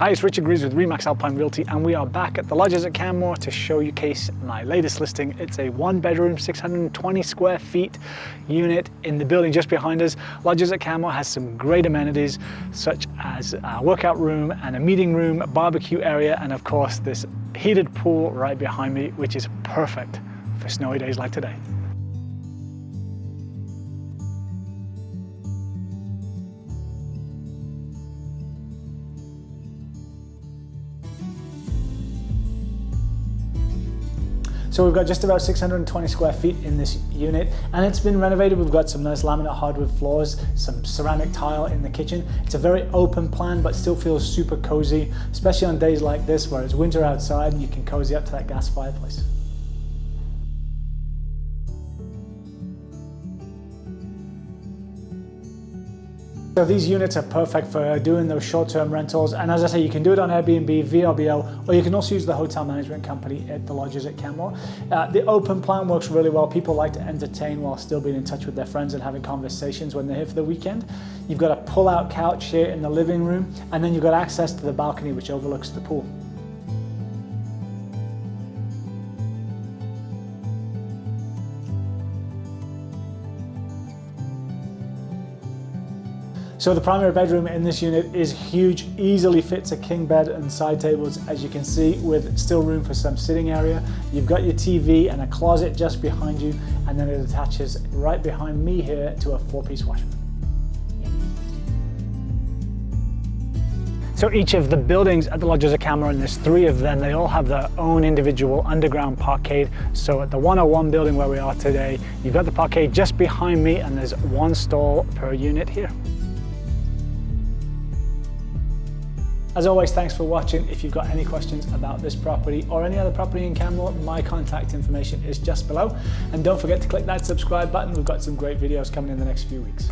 Hi, it's Richard Greaves with Remax Alpine Realty, and we are back at the Lodges at Canmore to showcase my latest listing. It's a one-bedroom, 620 square feet unit in the building just behind us. Lodges at Canmore has some great amenities, such as a workout room and a meeting room, a barbecue area, and of course this heated pool right behind me, which is perfect for snowy days like today. So we've got just about 620 square feet in this unit, and it's been renovated. We've got some nice laminate hardwood floors, some ceramic tile in the kitchen. It's a very open plan, but still feels super cozy, especially on days like this where it's winter outside and you can cozy up to that gas fireplace. So these units are perfect for doing those short-term rentals, and as I say, you can do it on Airbnb, VRBO, or you can also use the hotel management company at the Lodges at Canmore. The open plan works really well. People like to entertain while still being in touch with their friends and having conversations when they're here for the weekend. You've got a pull-out couch here in the living room, and then you've got access to the balcony which overlooks the pool. So the primary bedroom in this unit is huge, easily fits a king bed and side tables, as you can see, with still room for some sitting area. You've got your TV and a closet just behind you, and then it attaches right behind me here to a 4-piece washroom. So each of the buildings at the Lodges of Canmore, and there's 3 of them, they all have their own individual underground parkade. So at the 101 building where we are today, you've got the parkade just behind me, and there's 1 stall per unit here. As always, thanks for watching. If you've got any questions about this property or any other property in Canmore, my contact information is just below. And don't forget to click that subscribe button. We've got some great videos coming in the next few weeks.